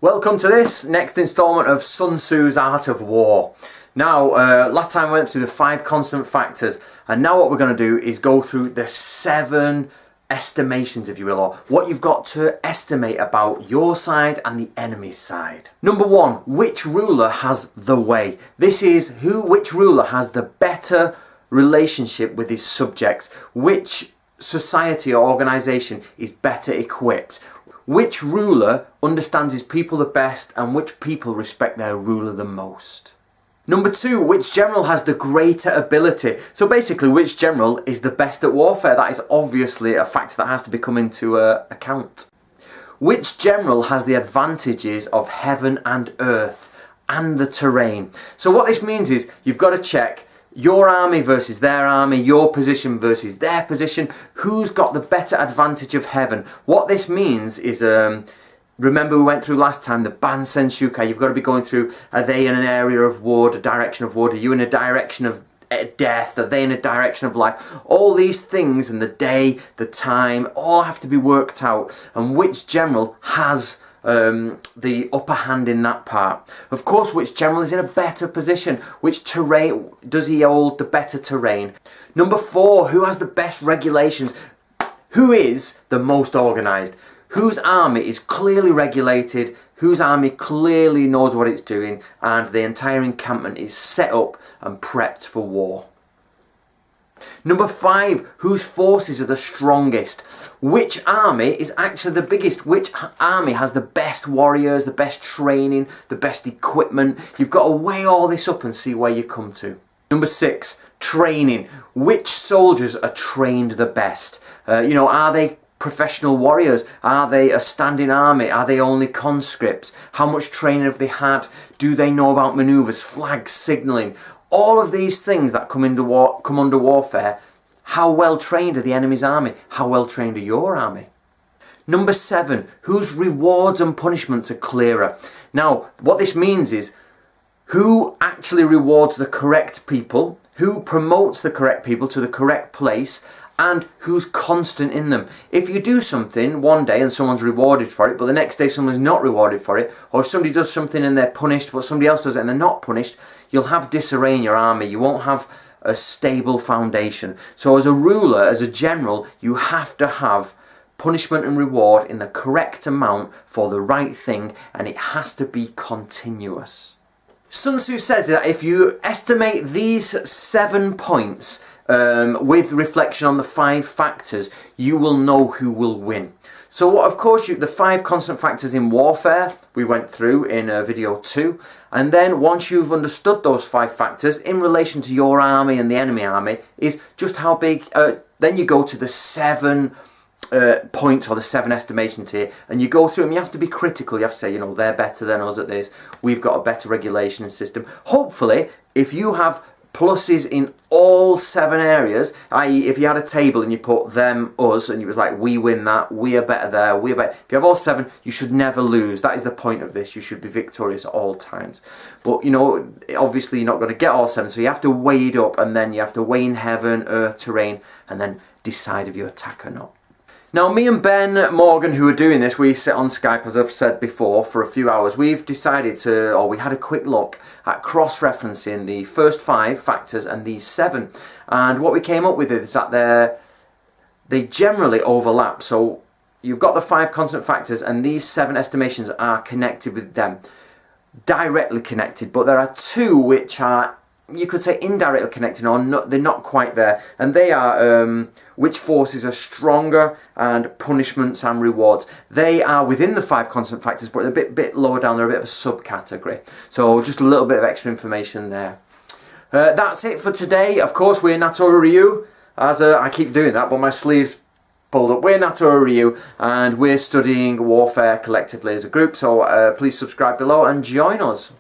Welcome to this next installment of Sun Tzu's Art of War. Now, last time I went through the 5 constant factors, and now what we're going to do is go through the 7 estimations, if you will, or what you've got to estimate about your side and the enemy's side. Number 1, which ruler has the way? This is which ruler has the better relationship with his subjects, which society or organisation is better equipped, which ruler understands his people the best, and which people respect their ruler the most. Number 2, which general has the greater ability? So basically, which general is the best at warfare? That is obviously a factor that has to be come into account. Which general has the advantages of heaven and earth and the terrain? So what this means is you've got to check your army versus their army, your position versus their position. Who's got the better advantage of heaven? What this means is, remember we went through last time the Bansen Shukai. You've got to be going through, are they in an area of war, a direction of war? Are you in a direction of death? Are they in a direction of life? All these things, and the day, the time, all have to be worked out. And which general has the upper hand in that part? Of course, which general is in a better position? Which terrain does he hold the better terrain? Number 4, who has the best regulations? Who is the most organised? Whose army is clearly regulated? Whose army clearly knows what it's doing, and the entire encampment is set up and prepped for war? Number 5, whose forces are the strongest? Which army is actually the biggest? Which army has the best warriors, the best training, the best equipment? You've got to weigh all this up and see where you come to. Number 6, training. Which soldiers are trained the best? Are they professional warriors? Are they a standing army? Are they only conscripts? How much training have they had? Do they know about manoeuvres, flags, signalling? All of these things that come under warfare. How well trained are the enemy's army? How well trained are your army? Number 7, whose rewards and punishments are clearer? Now, what this means is who actually rewards the correct people, who promotes the correct people to the correct place, and who's constant in them. If you do something one day and someone's rewarded for it, but the next day someone's not rewarded for it, or if somebody does something and they're punished, but somebody else does it and they're not punished, you'll have disarray in your army. You won't have a stable foundation. So as a ruler, as a general, you have to have punishment and reward in the correct amount for the right thing, and it has to be continuous. Sun Tzu says that if you estimate these 7 points with reflection on the 5 factors, you will know who will win. So of course, the 5 constant factors in warfare we went through in video 2, and then once you've understood those 5 factors in relation to your army and the enemy army, is just how big. Then you go to the 7 points, or the 7 estimations here, and you go through them. You have to be critical. You have to say, they're better than us at this. We've got a better regulation system. Hopefully, if you have pluses in all 7 areas, i.e. if you had a table and you put them, us, and it was like, we win that, we are better there, we are better. If you have all 7, you should never lose. That is the point of this. You should be victorious at all times. But, obviously you're not going to get all 7, so you have to weigh it up, and then you have to weigh in heaven, earth, terrain, and then decide if you attack or not. Now, me and Ben Morgan, who are doing this, we sit on Skype, as I've said before, for a few hours. We've decided we had a quick look at cross-referencing the first 5 factors and these 7. And what we came up with is that they generally overlap. So you've got the 5 constant factors, and these 7 estimations are connected with them, directly connected. But there are 2 which are, you could say, indirectly connected, or not, they're not quite there. And they are which forces are stronger, and punishments and rewards. They are within the 5 constant factors, but they're a bit lower down. They're a bit of a subcategory. So just a little bit of extra information there. That's it for today. Of course, we're Nato Ryu. I keep doing that, but my sleeve's pulled up. We're Nato Ryu, and we're studying warfare collectively as a group. So please subscribe below and join us.